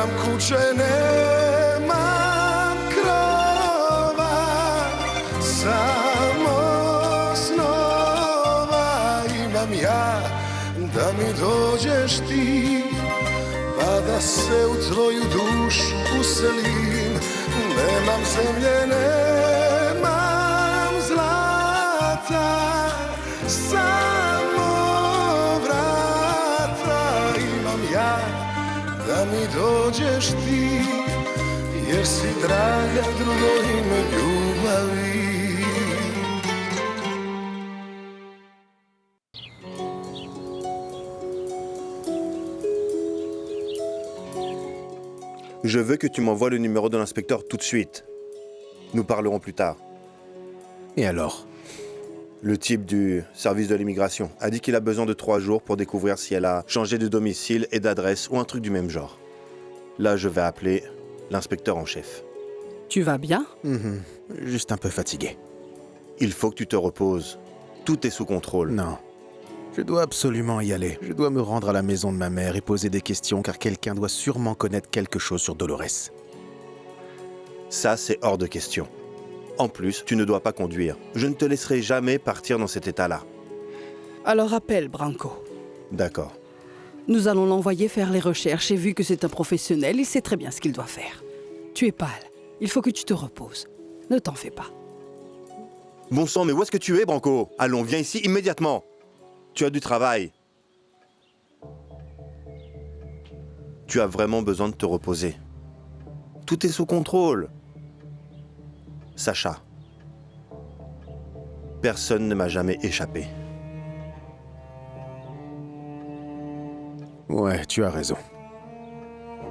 Nemam kuće, nemam krova, samo snova imam ja, da mi dođeš ti, pa da se u tvoju dušu uselim. Nemam zemlje, nemam zlata, samo vrata imam ja, da mi dođeš ti, jer si draga drugo ime ljubavi. Je veux que tu m'envoies le numéro de l'inspecteur tout de suite. Nous parlerons plus tard. Et alors? Le type du service de l'immigration a dit qu'il a besoin de 3 jours pour découvrir si elle a changé de domicile et d'adresse ou un truc du même genre. Là, je vais appeler l'inspecteur en chef. Tu vas bien? Juste un peu fatigué. Il faut que tu te reposes. Tout est sous contrôle. Non. Je dois absolument y aller. Je dois me rendre à la maison de ma mère et poser des questions car quelqu'un doit sûrement connaître quelque chose sur Dolores. Ça, c'est hors de question. En plus, tu ne dois pas conduire. Je ne te laisserai jamais partir dans cet état-là. Alors appelle Branco. D'accord. Nous allons l'envoyer faire les recherches et vu que c'est un professionnel, il sait très bien ce qu'il doit faire. Tu es pâle. Il faut que tu te reposes. Ne t'en fais pas. Bon sang, mais où est-ce que tu es, Branco? Allons, viens ici immédiatement. Tu as du travail. Tu as vraiment besoin de te reposer. Tout est sous contrôle. Sacha, personne ne m'a jamais échappé. Ouais, tu as raison.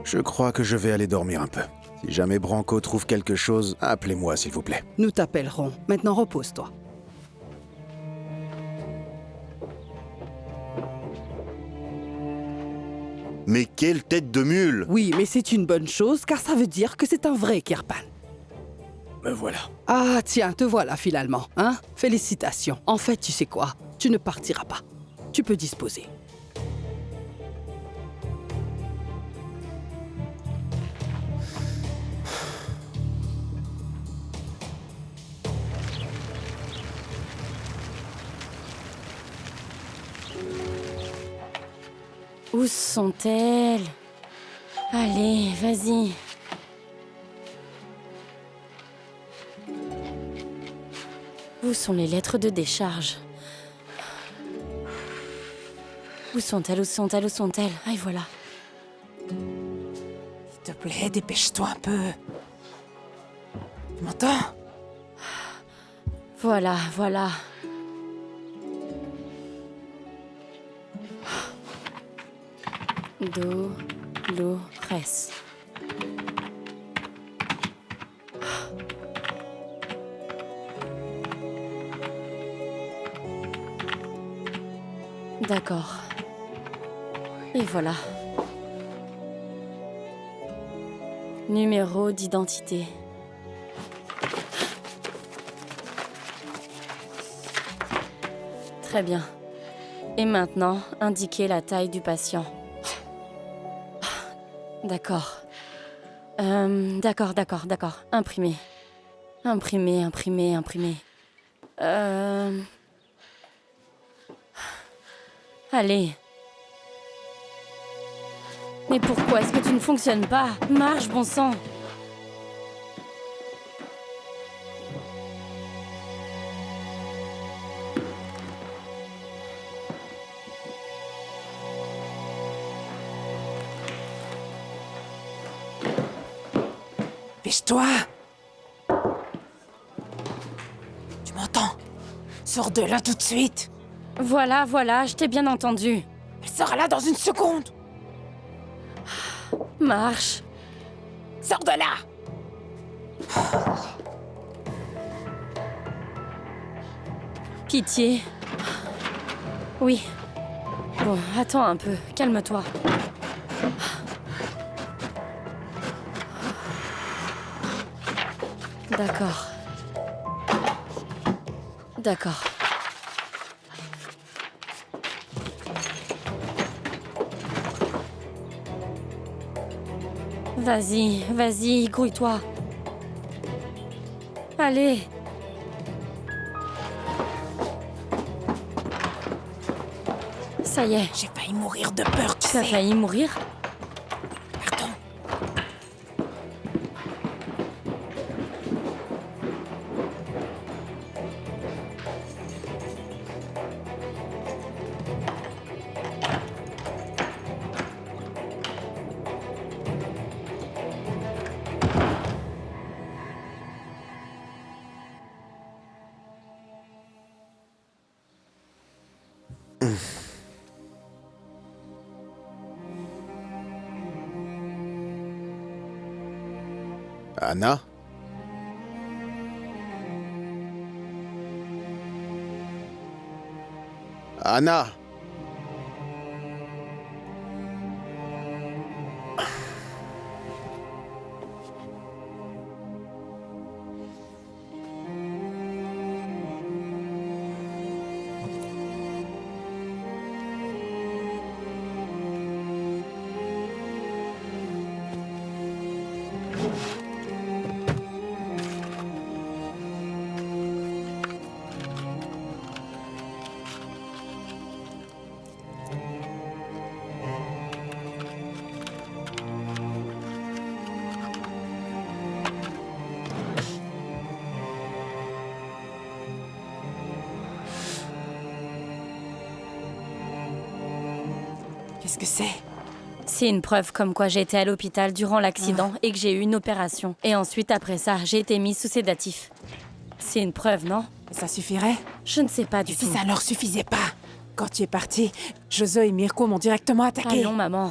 Je crois que je vais aller dormir un peu. Si jamais Branco trouve quelque chose, appelez-moi s'il vous plaît. Nous t'appellerons. Maintenant, repose-toi. Mais quelle tête de mule! Oui, mais c'est une bonne chose car ça veut dire que c'est un vrai Kirpan. Me voilà. Ah, tiens, te voilà finalement, hein? Félicitations. En fait, tu sais quoi? Tu ne partiras pas. Tu peux disposer. Où sont-elles? Allez, vas-y. Où sont les lettres de décharge? Où sont-elles? Où sont-elles? Où sont-elles? Ah, et voilà. S'il te plaît, dépêche-toi un peu. Tu m'entends? Voilà, voilà. Dolores. D'accord. Et voilà. Numéro d'identité. Très bien. Et maintenant, indiquez la taille du patient. D'accord. D'accord. Imprimer. Allez. Mais pourquoi est-ce que tu ne fonctionnes pas? Marche, bon sang. Dépêche-toi! Tu m'entends? Sors de là tout de suite! Voilà, je t'ai bien entendu. Elle sera là dans une seconde! Marche. Sors de là! Pitié. Oui. Bon, attends un peu. Calme-toi. D'accord. Vas-y, vas-y, grouille-toi. Allez. Ça y est. J'ai failli mourir de peur, tu Tu as sais. failli mourir? Pardon. Anna? Anna! Qu'est-ce que c'est? C'est une preuve comme quoi j'ai été à l'hôpital durant l'accident et que j'ai eu une opération. Et ensuite, après ça, j'ai été mise sous sédatif. C'est une preuve, non? Ça suffirait? Je ne sais pas du Et si tout. ça leur suffisait pas? Quand tu es parti, Jozo et Mirko m'ont directement attaqué. Allons, maman.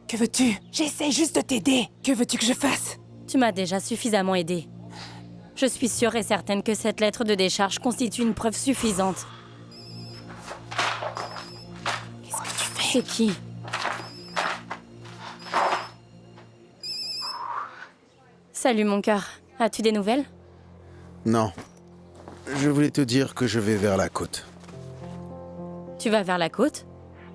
Que veux-tu? J'essaie juste de t'aider. Que veux-tu que je fasse? Tu m'as déjà suffisamment aidé. Je suis sûre et certaine que cette lettre de décharge constitue une preuve suffisante. Qu'est-ce que tu fais? C'est qui? Salut mon cœur. As-tu des nouvelles? Non. Je voulais te dire que je vais vers la côte. Tu vas vers la côte?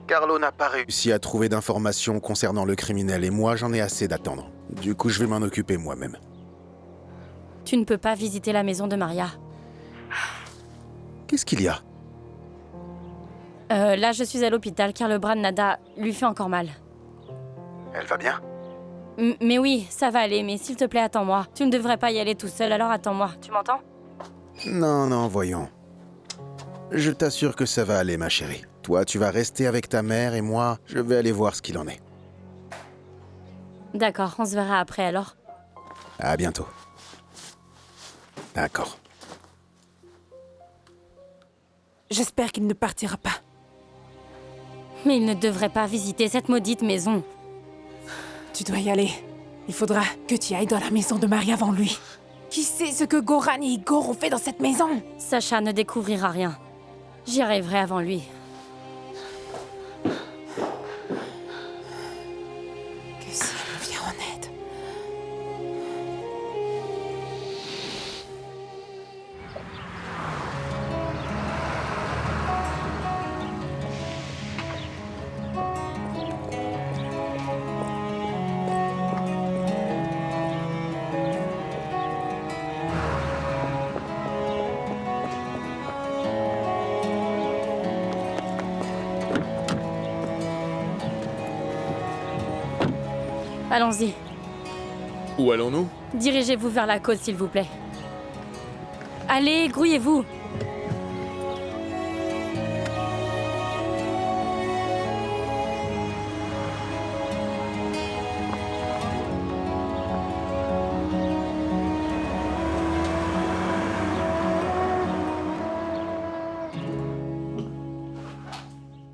Carlo n'a pas réussi à trouver d'informations concernant le criminel et moi j'en ai assez d'attendre. Du coup je vais m'en occuper moi-même. Tu ne peux pas visiter la maison de Maria. Qu'est-ce qu'il y a? Là, je suis à l'hôpital car le bras de Nada lui fait encore mal. Elle va bien? Mais oui, ça va aller, mais s'il te plaît, attends-moi. Tu ne devrais pas y aller tout seul, alors attends-moi. Tu m'entends? Non, voyons. Je t'assure que ça va aller, ma chérie. Toi, tu vas rester avec ta mère et moi, je vais aller voir ce qu'il en est. D'accord, on se verra après alors. À bientôt. D'accord. J'espère qu'il ne partira pas. Mais il ne devrait pas visiter cette maudite maison. Tu dois y aller. Il faudra que tu ailles dans la maison de Maria avant lui. Qui sait ce que Goran et Igor ont fait dans cette maison? Sacha ne découvrira rien. J'y arriverai avant lui. Que si elle me vient en aide. Allons-y. Où allons-nous? Dirigez-vous vers la côte, s'il vous plaît. Allez, grouillez-vous.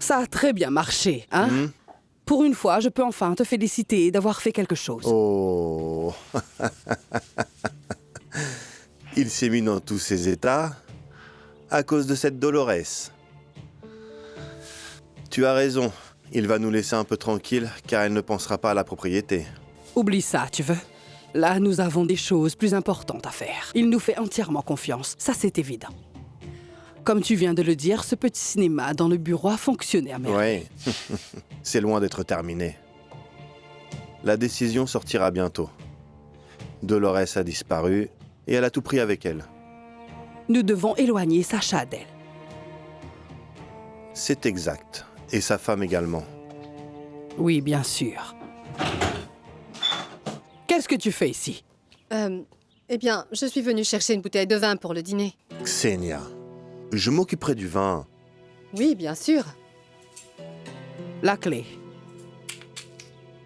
Ça a très bien marché, hein? Pour une fois, je peux enfin te féliciter d'avoir fait quelque chose. Oh. Il s'est mis dans tous ses états à cause de cette Dolores. Tu as raison, il va nous laisser un peu tranquilles car elle ne pensera pas à la propriété. Oublie ça, tu veux? Là, nous avons des choses plus importantes à faire. Il nous fait entièrement confiance, ça c'est évident. Comme tu viens de le dire, ce petit cinéma dans le bureau a fonctionné à merveille. Ouais, c'est loin d'être terminé. La décision sortira bientôt. Dolores a disparu et elle a tout pris avec elle. Nous devons éloigner Sacha d'elle. C'est exact. Et sa femme également. Oui, bien sûr. Qu'est-ce que tu fais ici? Eh bien, je suis venue chercher une bouteille de vin pour le dîner. Xenia, je m'occuperai du vin. Oui, bien sûr. La clé.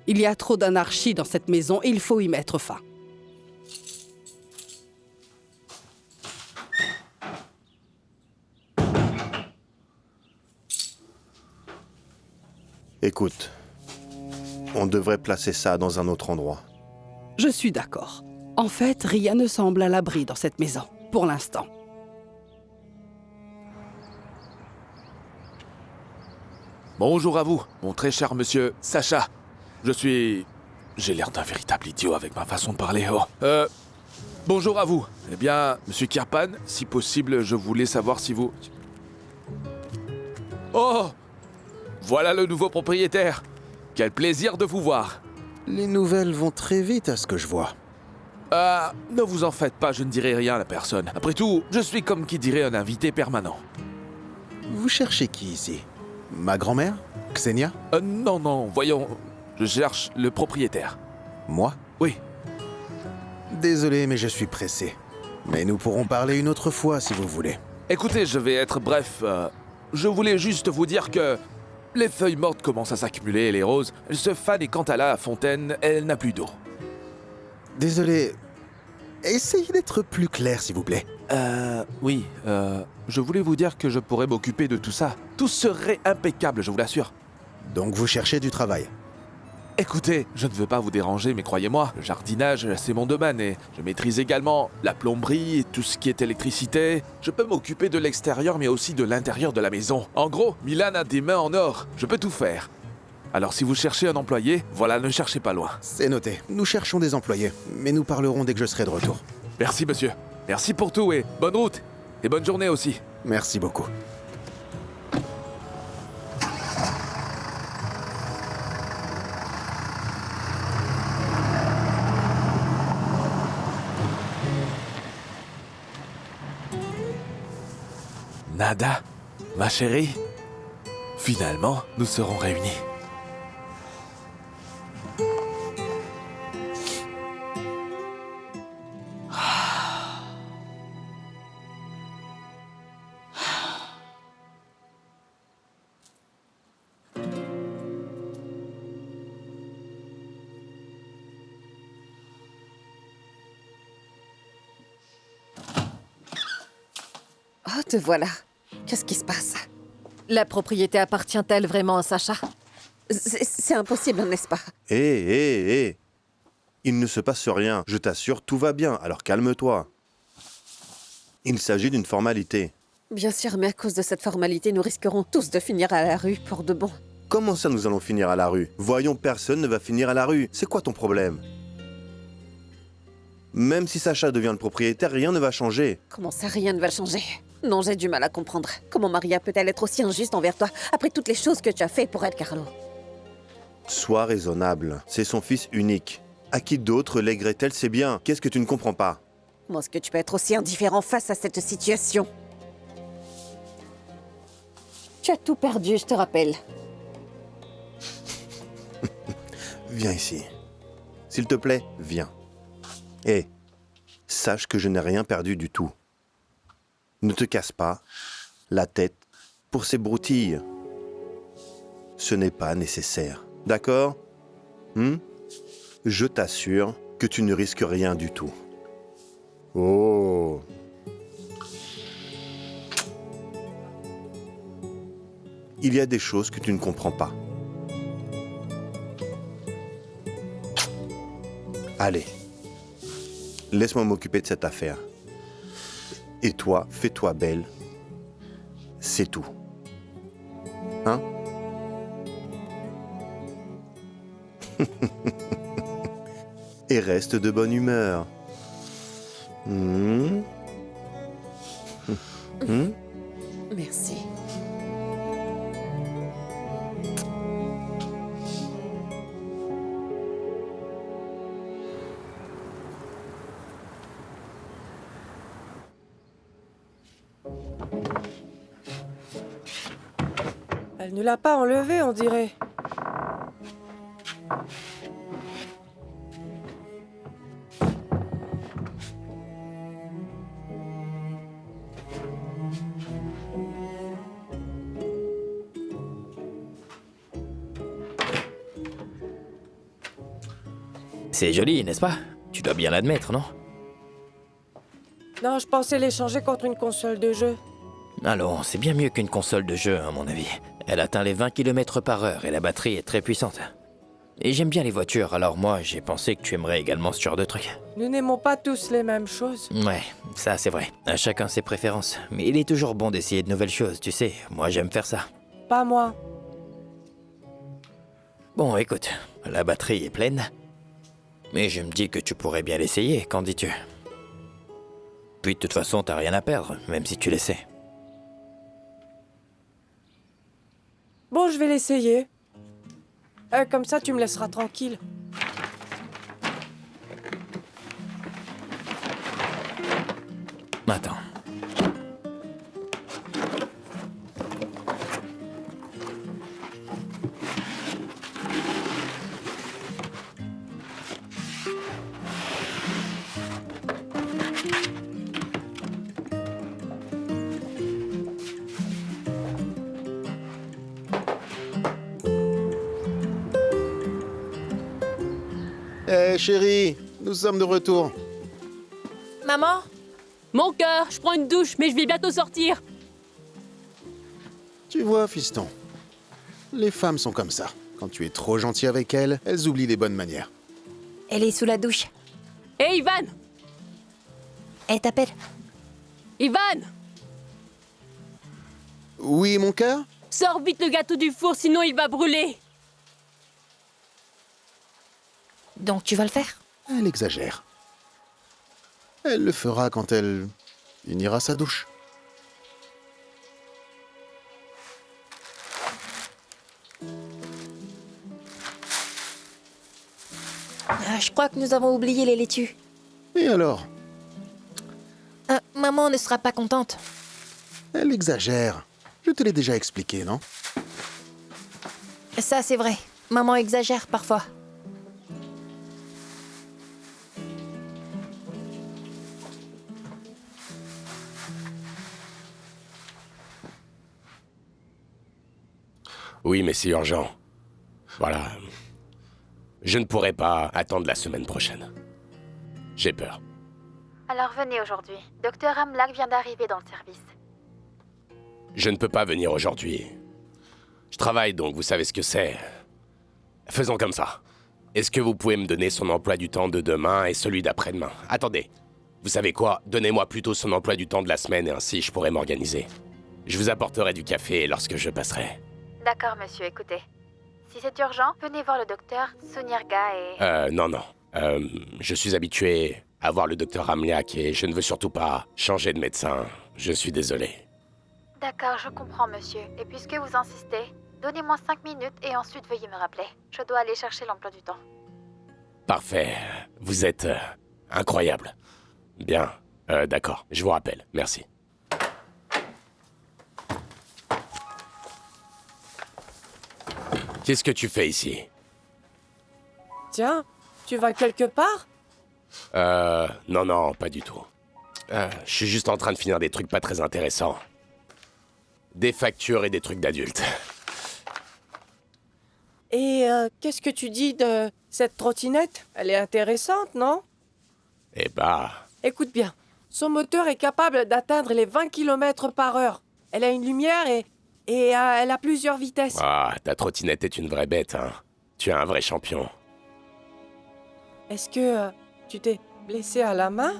Il y a trop d'anarchie dans cette maison et il faut y mettre fin. Écoute, on devrait placer ça dans un autre endroit. Je suis d'accord. En fait, rien ne semble à l'abri dans cette maison, pour l'instant. Bonjour à vous, mon très cher monsieur Sacha. J'ai l'air d'un véritable idiot avec ma façon de parler. Oh. Bonjour à vous. Eh bien, monsieur Kirpan, si possible, je voulais savoir si vous... Oh! Voilà le nouveau propriétaire. Quel plaisir de vous voir. Les nouvelles vont très vite à ce que je vois. Ne vous en faites pas, je ne dirai rien à la personne. Après tout, je suis comme qui dirait un invité permanent. Vous cherchez qui ici? Ma grand-mère? Xenia? Non, voyons, je cherche le propriétaire. Moi? Oui. Désolé, mais je suis pressé. Mais nous pourrons parler une autre fois si vous voulez. Écoutez, je vais être bref. Je voulais juste vous dire que les feuilles mortes commencent à s'accumuler et les roses, elles se fanent et quant à la fontaine, elle n'a plus d'eau. Désolé. Essayez d'être plus clair, s'il vous plaît. Oui, je voulais vous dire que je pourrais m'occuper de tout ça. Tout serait impeccable, je vous l'assure. Donc vous cherchez du travail. Écoutez, je ne veux pas vous déranger, mais croyez-moi, le jardinage, c'est mon domaine et je maîtrise également la plomberie et tout ce qui est électricité. Je peux m'occuper de l'extérieur, mais aussi de l'intérieur de la maison. En gros, Milan a des mains en or, je peux tout faire. Alors si vous cherchez un employé, voilà, ne cherchez pas loin. C'est noté. Nous cherchons des employés, mais nous parlerons dès que je serai de retour. Merci, monsieur. Merci pour tout et bonne route. Et bonne journée aussi. Merci beaucoup. Nada, ma chérie. Finalement, nous serons réunis. Oh, te voilà. Qu'est-ce qui se passe? La propriété appartient-elle vraiment à Sacha? C'est impossible, n'est-ce pas? Hé. Il ne se passe rien. Je t'assure, tout va bien, alors calme-toi. Il s'agit d'une formalité. Bien sûr, mais à cause de cette formalité, nous risquerons tous de finir à la rue pour de bon. Comment ça nous allons finir à la rue? Voyons, personne ne va finir à la rue. C'est quoi ton problème? Même si Sacha devient le propriétaire, rien ne va changer. Comment ça, rien ne va changer? Non, j'ai du mal à comprendre. Comment Maria peut-elle être aussi injuste envers toi, après toutes les choses que tu as fait pour elle, Carlo? Sois raisonnable. C'est son fils unique. À qui d'autre lèguerait-elle ses biens? Qu'est-ce que tu ne comprends pas? Comment est-ce que tu peux être aussi indifférent face à cette situation? Tu as tout perdu, je te rappelle. Viens ici. S'il te plaît, viens. Et sache que je n'ai rien perdu du tout. Ne te casse pas la tête pour ces broutilles. Ce n'est pas nécessaire. D'accord? Je t'assure que tu ne risques rien du tout. Oh! Il y a des choses que tu ne comprends pas. Allez, laisse-moi m'occuper de cette affaire. Et toi, fais-toi belle. C'est tout. Hein? Et reste de bonne humeur. Merci. Elle ne l'a pas enlevé, on dirait. C'est joli, n'est-ce pas? Tu dois bien l'admettre, non? Non, je pensais l'échanger contre une console de jeu. Allons, c'est bien mieux qu'une console de jeu, à mon avis. Elle atteint les 20 km/h et la batterie est très puissante. Et j'aime bien les voitures, alors moi, j'ai pensé que tu aimerais également ce genre de truc. Nous n'aimons pas tous les mêmes choses. Ouais, ça c'est vrai. À chacun ses préférences. Mais il est toujours bon d'essayer de nouvelles choses, tu sais. Moi, j'aime faire ça. Pas moi. Bon, écoute, la batterie est pleine. Mais je me dis que tu pourrais bien l'essayer, qu'en dis-tu? Puis de toute façon, t'as rien à perdre, même si tu l'essaies. Bon, je vais l'essayer. Comme ça, tu me laisseras tranquille. Attends. Hé, chérie, nous sommes de retour. Maman? Mon cœur, je prends une douche, mais je vais bientôt sortir. Tu vois, fiston, les femmes sont comme ça. Quand tu es trop gentil avec elles, elles oublient les bonnes manières. Elle est sous la douche. Hé, Ivan! Elle t'appelle. Ivan! Oui, mon cœur? Sors vite le gâteau du four, sinon il va brûler. Donc tu vas le faire? Elle exagère. Elle le fera quand elle finira sa douche. Je crois que nous avons oublié les laitues. Et alors? Maman ne sera pas contente. Elle exagère. Je te l'ai déjà expliqué, non? Ça, c'est vrai. Maman exagère parfois. Oui, mais c'est urgent. Voilà. Je ne pourrai pas attendre la semaine prochaine. J'ai peur. Alors venez aujourd'hui. Docteur Amlak vient d'arriver dans le service. Je ne peux pas venir aujourd'hui. Je travaille donc, vous savez ce que c'est. Faisons comme ça. Est-ce que vous pouvez me donner son emploi du temps de demain et celui d'après-demain? Attendez. Vous savez quoi? Donnez-moi plutôt son emploi du temps de la semaine et ainsi je pourrai m'organiser. Je vous apporterai du café lorsque je passerai. D'accord, monsieur, écoutez. Si c'est urgent, venez voir le docteur Sunirga et... Non. Je suis habitué à voir le docteur Amliak et je ne veux surtout pas changer de médecin. Je suis désolé. D'accord, je comprends, monsieur. Et puisque vous insistez, donnez-moi 5 minutes et ensuite veuillez me rappeler. Je dois aller chercher l'emploi du temps. Parfait. Vous êtes incroyable. Bien. D'accord. Je vous rappelle. Merci. Qu'est-ce que tu fais ici? Tiens, tu vas quelque part? Non, pas du tout. Je suis juste en train de finir des trucs pas très intéressants. Des factures et des trucs d'adultes. Et qu'est-ce que tu dis de cette trottinette? Elle est intéressante, non? Eh bah... Écoute bien, son moteur est capable d'atteindre les 20 km/h. Elle a une lumière et elle a plusieurs vitesses. Ah, ta trottinette est une vraie bête, hein. Tu es un vrai champion. Est-ce que tu t'es blessé à la main?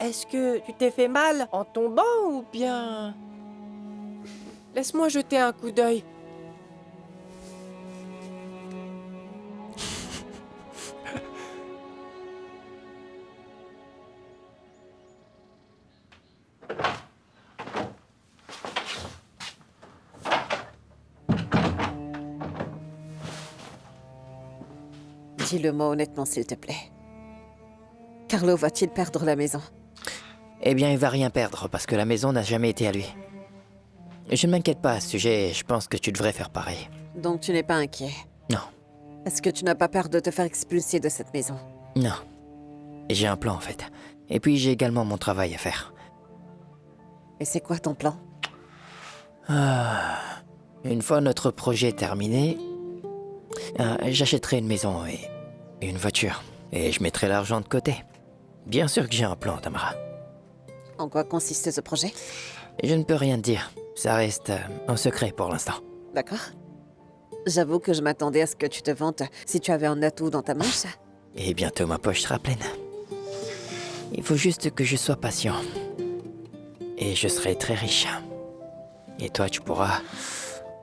Est-ce que tu t'es fait mal en tombant ou bien... Laisse-moi jeter un coup d'œil. Dis-le-moi honnêtement, s'il te plaît. Carlo va-t-il perdre la maison? eh bien il va rien perdre parce que la maison n'a jamais été à lui. Je ne m'inquiète pas à ce sujet et je pense que tu devrais faire pareil. Donc tu n'es pas inquiet? Non. Est-ce que tu n'as pas peur de te faire expulser de cette maison? Non. J'ai un plan en fait. Et puis j'ai également mon travail à faire. Et c'est quoi ton plan? Une fois notre projet terminé, j'achèterai une maison et une voiture. Et je mettrai l'argent de côté. Bien sûr que j'ai un plan, Tamara. En quoi consiste ce projet? Je ne peux rien te dire. Ça reste un secret pour l'instant. D'accord. J'avoue que je m'attendais à ce que tu te vantes si tu avais un atout dans ta manche. Et bientôt ma poche sera pleine. Il faut juste que je sois patient. Et je serai très riche. Et toi, tu pourras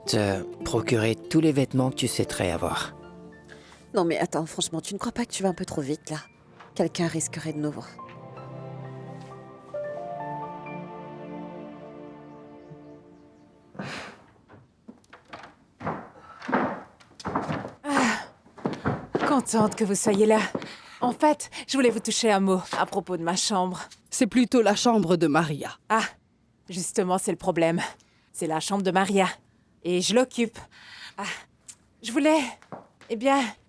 te procurer tous les vêtements que tu souhaiterais avoir. Non mais attends, franchement, tu ne crois pas que tu vas un peu trop vite là? Quelqu'un risquerait de nous voir. Contente que vous soyez là. En fait, je voulais vous toucher un mot à propos de ma chambre. C'est plutôt la chambre de Maria. Ah, justement, c'est le problème. C'est la chambre de Maria. Et je l'occupe. Ah, je voulais,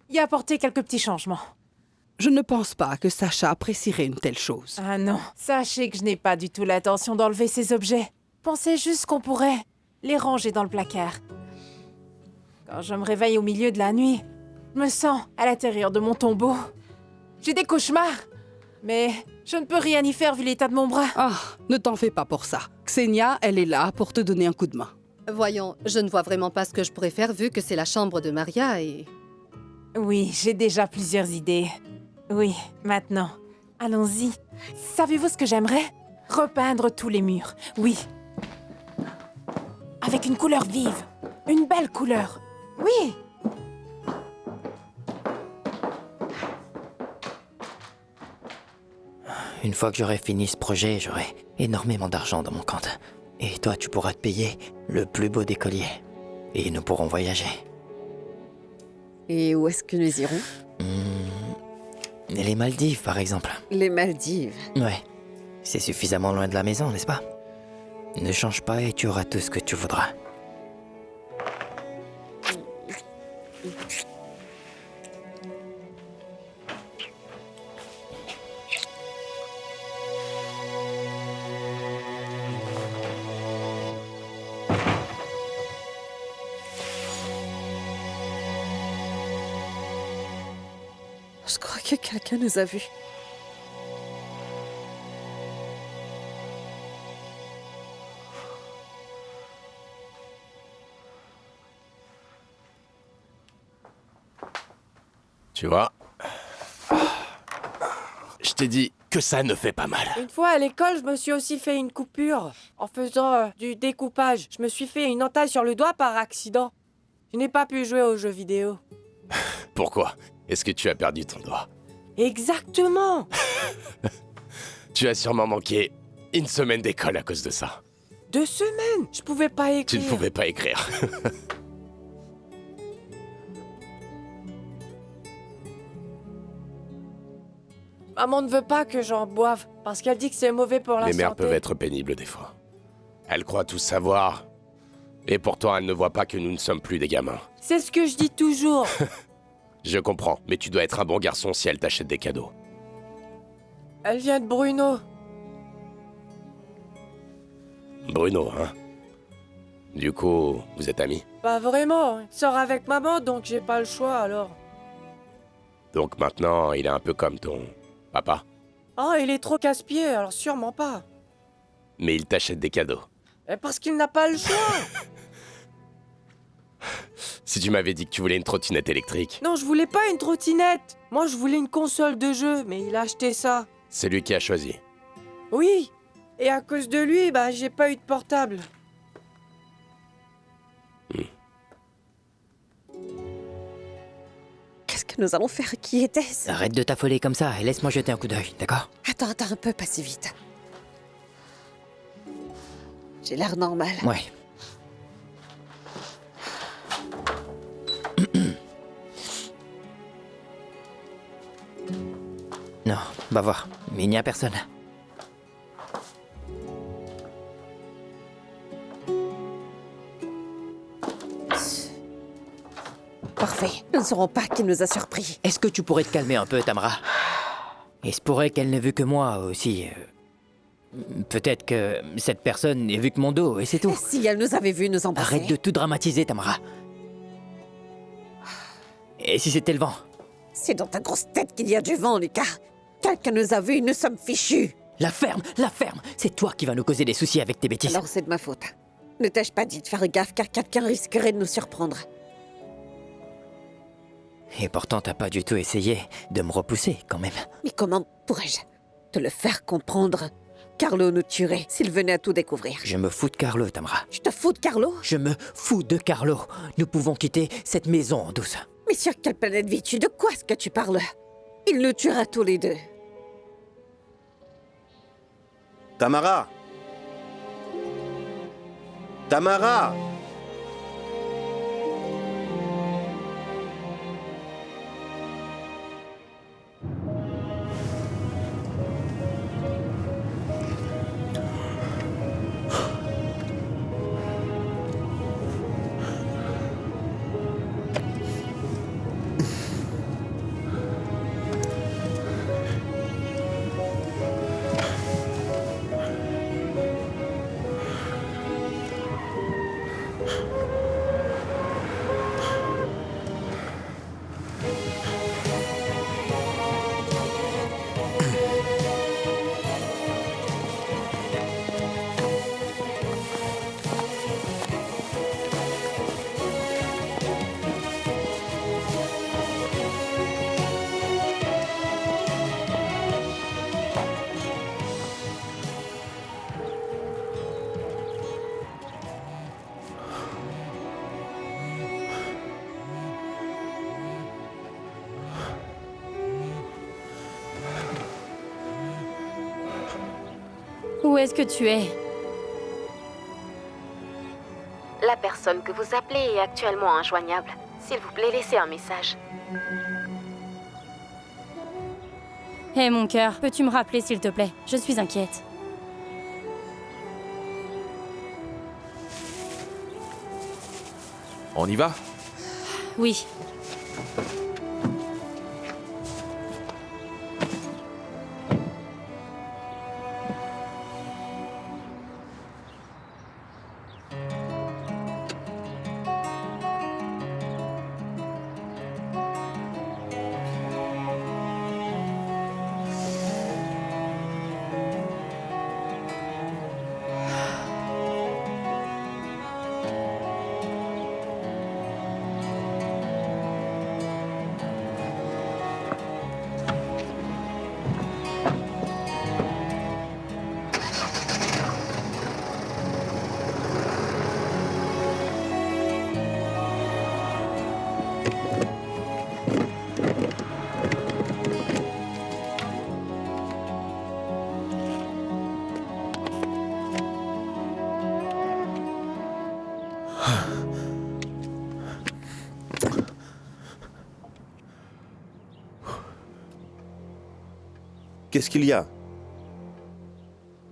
y apporter quelques petits changements. Je ne pense pas que Sacha apprécierait une telle chose. Ah non, sachez que je n'ai pas du tout l'intention d'enlever ces objets. Pensez juste qu'on pourrait les ranger dans le placard. Quand je me réveille au milieu de la nuit, je me sens à l'intérieur de mon tombeau. J'ai des cauchemars, mais je ne peux rien y faire vu l'état de mon bras. Ah, ne t'en fais pas pour ça. Xenia, elle est là pour te donner un coup de main. Voyons, je ne vois vraiment pas ce que je pourrais faire vu que c'est la chambre de Maria et... Oui, j'ai déjà plusieurs idées. Oui, maintenant, allons-y. Savez-vous ce que j'aimerais? Repeindre tous les murs, oui. Avec une couleur vive, une belle couleur, oui. Une fois que j'aurai fini ce projet, j'aurai énormément d'argent dans mon compte. Et toi, tu pourras te payer le plus beau des colliers. Et nous pourrons voyager. Et où est-ce que nous irons? Les Maldives, par exemple. Les Maldives? Ouais. C'est suffisamment loin de la maison, n'est-ce pas? Ne change pas et tu auras tout ce que tu voudras. Je crois que quelqu'un nous a vus. Tu vois, je t'ai dit que ça ne fait pas mal. Une fois à l'école, je me suis aussi fait une coupure. En faisant du découpage, je me suis fait une entaille sur le doigt par accident. Je n'ai pas pu jouer aux jeux vidéo. Pourquoi? Est-ce que tu as perdu ton doigt? Exactement. Tu as sûrement manqué une semaine d'école à cause de ça. 2 semaines? Je pouvais pas écrire. Tu ne pouvais pas écrire. Maman ne veut pas que j'en boive, parce qu'elle dit que c'est mauvais pour la santé. Les mères peuvent être pénibles des fois. Elles croient tout savoir. Et pourtant, elles ne voient pas que nous ne sommes plus des gamins. C'est ce que je dis toujours. Je comprends, mais tu dois être un bon garçon si elle t'achète des cadeaux. Elle vient de Bruno. Bruno, hein? Du coup, vous êtes amis? Pas vraiment. Il sort avec maman, donc j'ai pas le choix alors. Donc maintenant, il est un peu comme ton papa? Oh, il est trop casse-pied, alors sûrement pas. Mais il t'achète des cadeaux. Et parce qu'il n'a pas le choix. Si tu m'avais dit que tu voulais une trottinette électrique... Non, je voulais pas une trottinette. Moi, je voulais une console de jeu, mais il a acheté ça. C'est lui qui a choisi. Oui. Et à cause de lui, j'ai pas eu de portable. Qu'est-ce que nous allons faire? Qui était-ce? Arrête de t'affoler comme ça et laisse-moi jeter un coup d'œil, d'accord? Attends un peu, pas si vite. J'ai l'air normal. Ouais. Non, va voir. Mais il n'y a personne. Parfait. Nous ne saurons pas qui nous a surpris. Est-ce que tu pourrais te calmer un peu, Tamara? Il se pourrait qu'elle n'ait vu que moi aussi. Peut-être que cette personne n'ait vu que mon dos, et c'est tout. Si elle nous avait vus nous embrasser... Arrête de tout dramatiser, Tamara. Et si c'était le vent? C'est dans ta grosse tête qu'il y a du vent, Lucas. Quelqu'un nous a vus, nous sommes fichus. La ferme! C'est toi qui vas nous causer des soucis avec tes bêtises. Alors c'est de ma faute. Ne t'ai-je pas dit de faire gaffe car quelqu'un risquerait de nous surprendre? Et pourtant, t'as pas du tout essayé de me repousser, quand même. Mais comment pourrais-je te le faire comprendre? Carlo nous tuerait s'il venait à tout découvrir. Je me fous de Carlo, Tamara. Tu te fous de Carlo? Je me fous de Carlo. Nous pouvons quitter cette maison en douce. Mais sur quelle planète vis-tu? De quoi est-ce que tu parles? Il nous tuera tous les deux. Tamara! Tamara! Où est-ce que tu es? La personne que vous appelez est actuellement injoignable. S'il vous plaît, laissez un message. Hé, mon cœur, peux-tu me rappeler, s'il te plaît? Je suis inquiète. On y va? Oui. Qu'est-ce qu'il y a?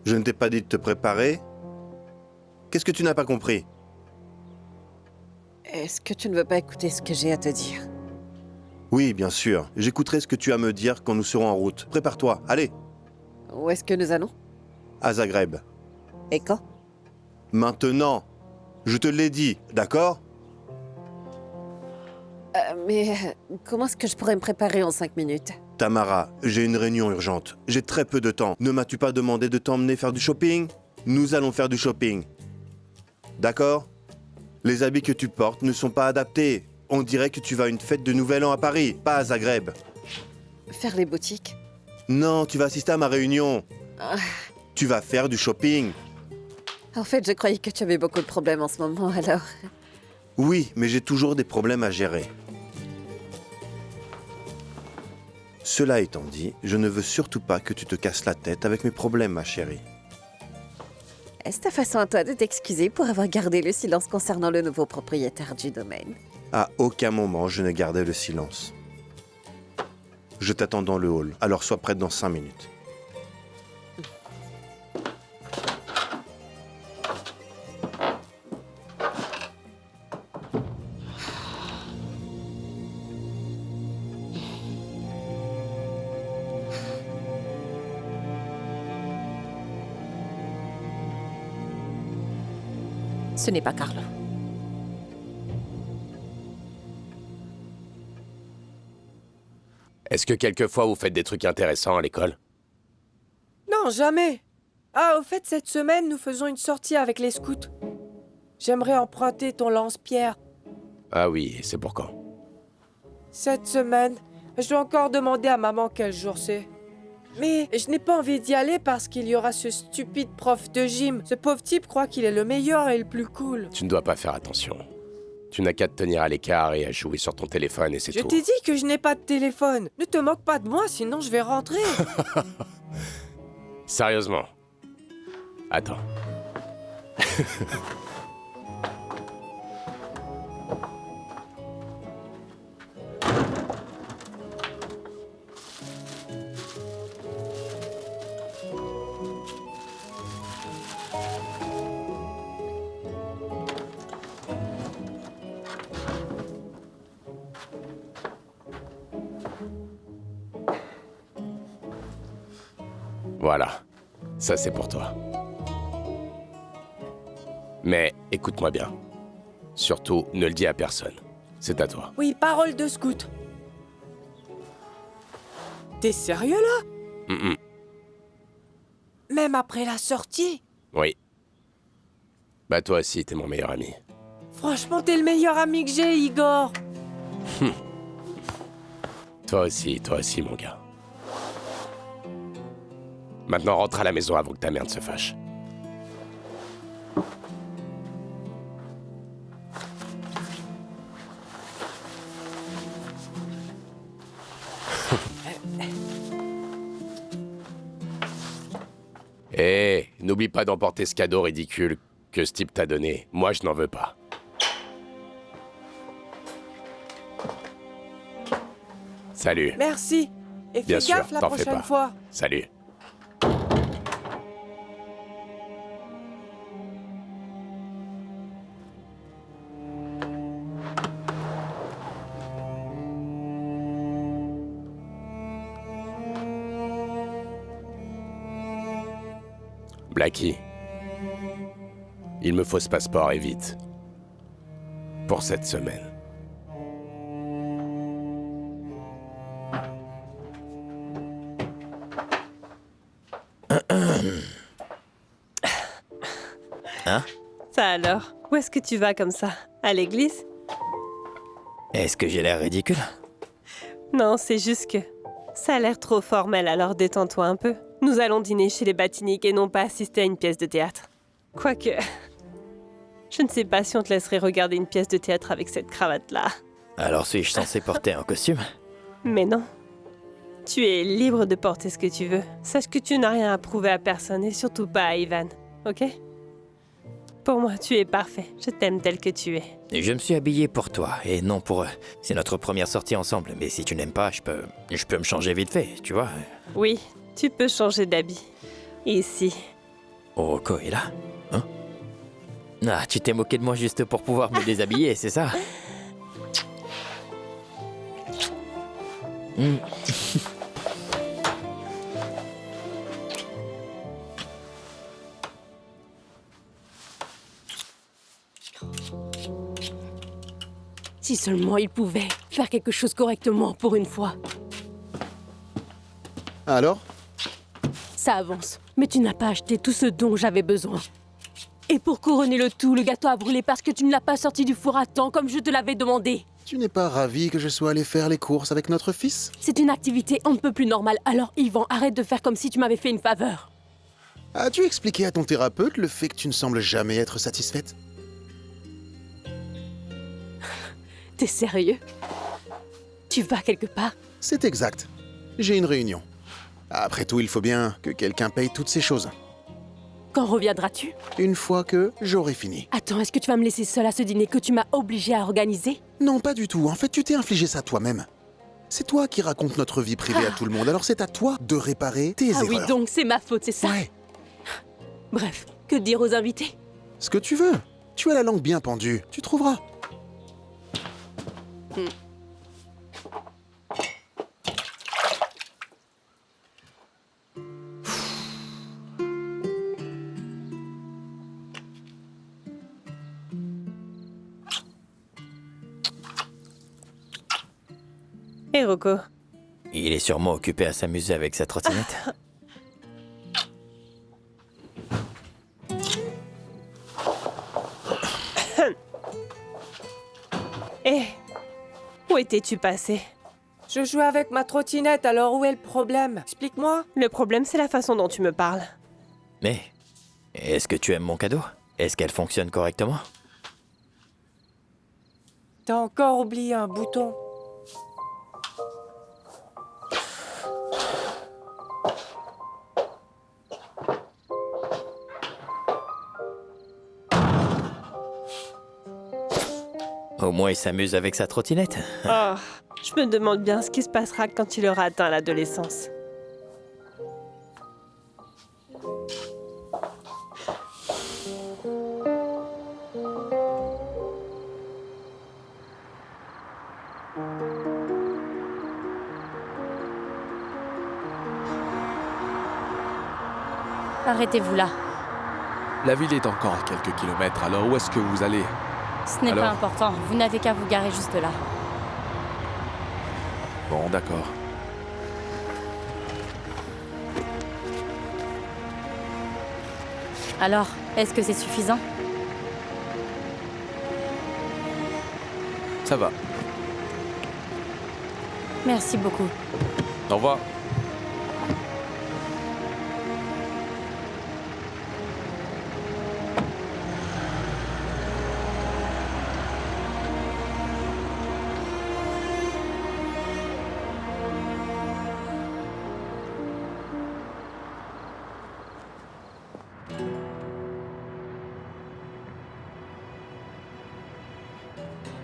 Je ne t'ai pas dit de te préparer? Qu'est-ce que tu n'as pas compris? Est-ce que tu ne veux pas écouter ce que j'ai à te dire? Oui, bien sûr. J'écouterai ce que tu as à me dire quand nous serons en route. Prépare-toi, allez! Où est-ce que nous allons? À Zagreb. Et quand? Maintenant! Je te l'ai dit, d'accord? Mais comment est-ce que je pourrais me préparer en 5 minutes? Tamara, j'ai une réunion urgente. J'ai très peu de temps. Ne m'as-tu pas demandé de t'emmener faire du shopping? Nous allons faire du shopping. D'accord? Les habits que tu portes ne sont pas adaptés. On dirait que tu vas à une fête de Nouvel An à Paris, pas à Zagreb. Faire les boutiques? Non, tu vas assister à ma réunion. Tu vas faire du shopping. En fait, je croyais que tu avais beaucoup de problèmes en ce moment, alors... Oui, mais j'ai toujours des problèmes à gérer. Cela étant dit, je ne veux surtout pas que tu te casses la tête avec mes problèmes, ma chérie. Est-ce ta façon à toi de t'excuser pour avoir gardé le silence concernant le nouveau propriétaire du domaine? À aucun moment, je ne gardais le silence. Je t'attends dans le hall, alors sois prête dans 5 minutes. Ce n'est pas Carlo. Est-ce que quelquefois vous faites des trucs intéressants à l'école? Non, jamais. Ah, au fait, cette semaine, nous faisons une sortie avec les scouts. J'aimerais emprunter ton lance-pierre. Ah oui, c'est pour quand? Cette semaine, je dois encore demander à maman quel jour c'est. Mais je n'ai pas envie d'y aller parce qu'il y aura ce stupide prof de gym. Ce pauvre type croit qu'il est le meilleur et le plus cool. Tu ne dois pas faire attention. Tu n'as qu'à te tenir à l'écart et à jouer sur ton téléphone et c'est Je tout. t'ai dit que je n'ai pas de téléphone. Ne te moque pas de moi, sinon je vais rentrer. Sérieusement. Attends. Voilà, ça c'est pour toi. Mais écoute-moi bien. Surtout, ne le dis à personne. C'est à toi. Oui, parole de scout. T'es sérieux là? Même après la sortie? Oui. Bah toi aussi, t'es mon meilleur ami. Franchement, t'es le meilleur ami que j'ai, Igor. Toi aussi, mon gars. Maintenant, rentre à la maison avant que ta mère ne se fâche. Hé, n'oublie pas d'emporter ce cadeau ridicule que ce type t'a donné. Moi, je n'en veux pas. Salut. Merci. Et fais Bien sûr, gaffe la t'en fais prochaine pas. fois. Salut. Blackie, il me faut ce passeport et vite. Pour cette semaine. Hein? Ça alors? Où est-ce que tu vas comme ça? À l'église? Est-ce que j'ai l'air ridicule? Non, c'est juste que... ça a l'air trop formel, alors détends-toi un peu. Nous allons dîner chez les Batiniques et non pas assister à une pièce de théâtre. Quoique... je ne sais pas si on te laisserait regarder une pièce de théâtre avec cette cravate-là. Alors suis-je censé porter un costume? Mais non. Tu es libre de porter ce que tu veux. Sache que tu n'as rien à prouver à personne et surtout pas à Ivan, ok? Pour moi, tu es parfait. Je t'aime tel que tu es. Et je me suis habillé pour toi et non pour eux. C'est notre première sortie ensemble, mais si tu n'aimes pas, je peux me changer vite fait, tu vois. Oui, tu peux changer d'habit. Ici. Oroko est là? Hein? Ah, tu t'es moqué de moi juste pour pouvoir me déshabiller, c'est ça? Si seulement il pouvait faire quelque chose correctement pour une fois. Alors? Ça avance, mais tu n'as pas acheté tout ce dont j'avais besoin. Et pour couronner le tout, le gâteau a brûlé parce que tu ne l'as pas sorti du four à temps comme je te l'avais demandé. Tu n'es pas ravi que je sois allé faire les courses avec notre fils? C'est une activité on ne peut plus normale, alors Yvan, arrête de faire comme si tu m'avais fait une faveur. As-tu expliqué à ton thérapeute le fait que tu ne sembles jamais être satisfaite? T'es sérieux? Tu vas quelque part? C'est exact. J'ai une réunion. Après tout, il faut bien que quelqu'un paye toutes ces choses. Quand reviendras-tu? Une fois que j'aurai fini. Attends, est-ce que tu vas me laisser seule à ce dîner que tu m'as obligée à organiser? Non, pas du tout. En fait, tu t'es infligé ça toi-même. C'est toi qui racontes notre vie privée à tout le monde, alors c'est à toi de réparer tes erreurs. Ah oui, donc c'est ma faute, c'est ça? Ouais. Bref, que dire aux invités? Ce que tu veux. Tu as la langue bien pendue, tu trouveras. Et Rocco? Il est sûrement occupé à s'amuser avec sa trottinette. Eh, où étais-tu passé? Je jouais avec ma trottinette, alors où est le problème? Explique-moi. Le problème, c'est la façon dont tu me parles. Mais, est-ce que tu aimes mon cadeau? Est-ce qu'elle fonctionne correctement? T'as encore oublié un bouton. Au moins, il s'amuse avec sa trottinette. Oh, je me demande bien ce qui se passera quand il aura atteint l'adolescence. Arrêtez-vous là. La ville est encore à quelques kilomètres, alors où est-ce que vous allez? Ce n'est pas Alors important. Vous n'avez qu'à vous garer juste là. Bon, d'accord. Alors, est-ce que c'est suffisant? Ça va. Merci beaucoup. Au revoir.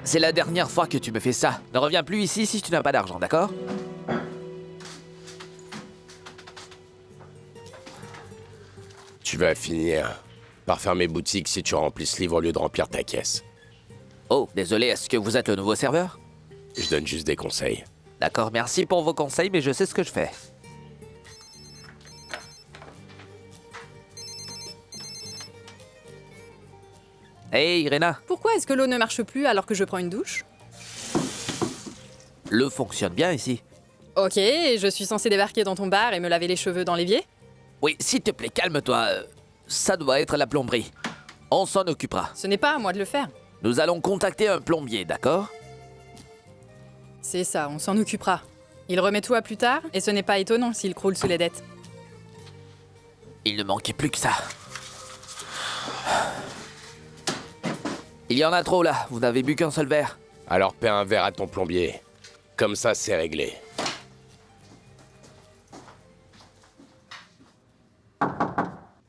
C'est la dernière fois que tu me fais ça. Ne reviens plus ici si tu n'as pas d'argent, d'accord? Tu vas finir par fermer boutique si tu remplis ce livre au lieu de remplir ta caisse. Oh, désolé, est-ce que vous êtes le nouveau serveur? Je donne juste des conseils. D'accord, merci pour vos conseils, mais je sais ce que je fais. Hey, Irena. Pourquoi est-ce que l'eau ne marche plus alors que je prends une douche? L'eau fonctionne bien ici. Ok, et je suis censée débarquer dans ton bar et me laver les cheveux dans l'évier? Oui, s'il te plaît, calme-toi. Ça doit être la plomberie. On s'en occupera. Ce n'est pas à moi de le faire. Nous allons contacter un plombier, d'accord? C'est ça, on s'en occupera. Il remet tout à plus tard, et ce n'est pas étonnant s'il croule sous les dettes. Il ne manquait plus que ça. Il y en a trop là, vous n'avez bu qu'un seul verre. Alors paie un verre à ton plombier. Comme ça, c'est réglé.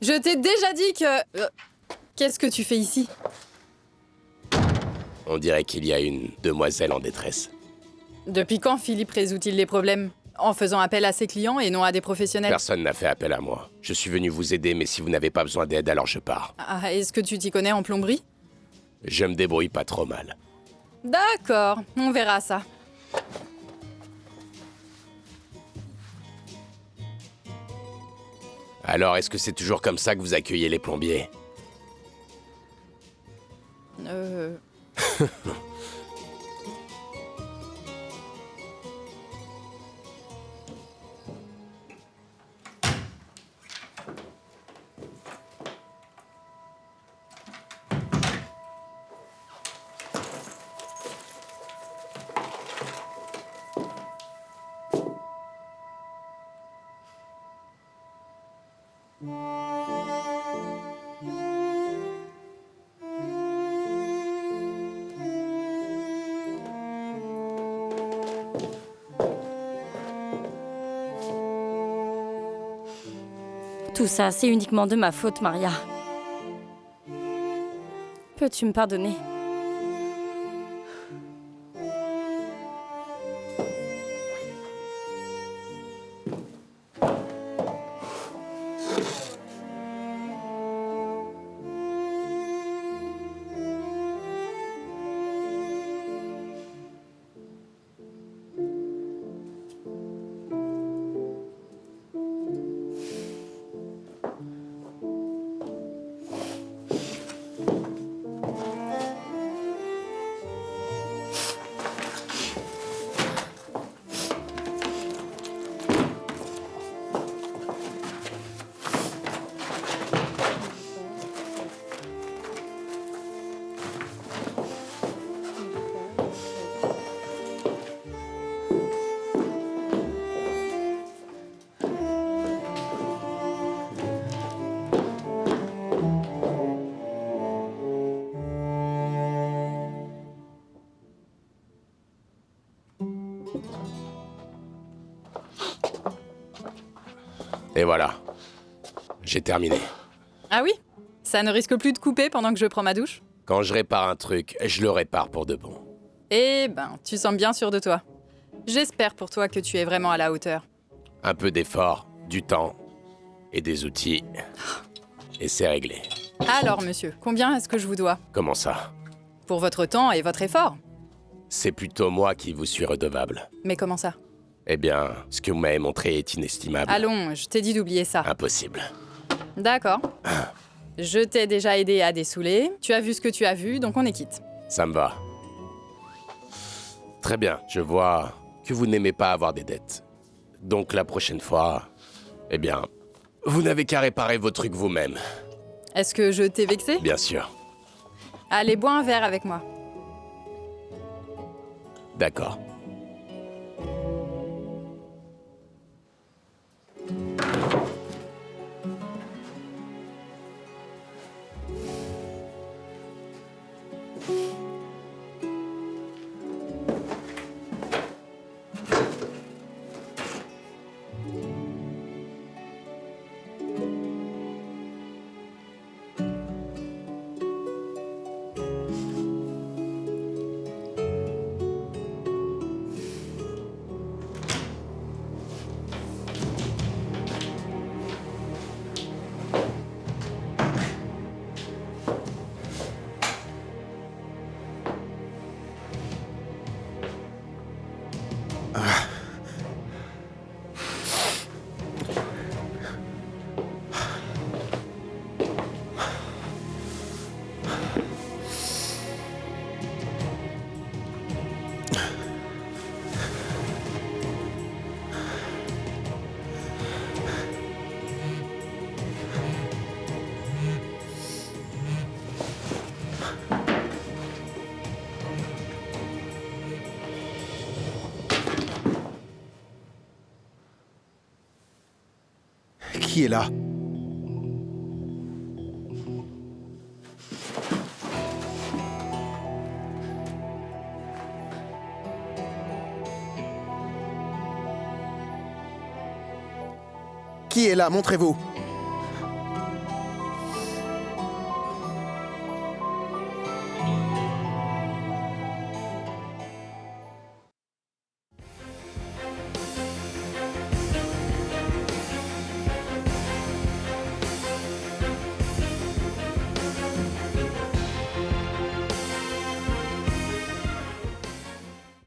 Je t'ai déjà dit que... Qu'est-ce que tu fais ici? On dirait qu'il y a une demoiselle en détresse. Depuis quand Philippe résout-il les problèmes? En faisant appel à ses clients et non à des professionnels? Personne n'a fait appel à moi. Je suis venu vous aider, mais si vous n'avez pas besoin d'aide, alors je pars. Ah, est-ce que tu t'y connais en plomberie? Je me débrouille pas trop mal. D'accord, on verra ça. Alors, est-ce que c'est toujours comme ça que vous accueillez les plombiers? Tout ça, c'est uniquement de ma faute, Maria. Peux-tu me pardonner? Et voilà. J'ai terminé. Ah oui? Ça ne risque plus de couper pendant que je prends ma douche? Quand je répare un truc, je le répare pour de bon. Eh ben, tu sembles bien sûr de toi. J'espère pour toi que tu es vraiment à la hauteur. Un peu d'effort, du temps et des outils. Et c'est réglé. Alors, monsieur, combien est-ce que je vous dois? Comment ça? Pour votre temps et votre effort. C'est plutôt moi qui vous suis redevable. Mais comment ça? Eh bien, ce que vous m'avez montré est inestimable. Allons, je t'ai dit d'oublier ça. Impossible. D'accord. Je t'ai déjà aidé à dessouler, tu as vu ce que tu as vu, donc on est quitte. Ça me va. Très bien, je vois que vous n'aimez pas avoir des dettes. Donc la prochaine fois, eh bien, vous n'avez qu'à réparer vos trucs vous-même. Est-ce que je t'ai vexé? Bien sûr. Allez, bois un verre avec moi. D'accord. Qui est là? Qui est là? Montrez-vous.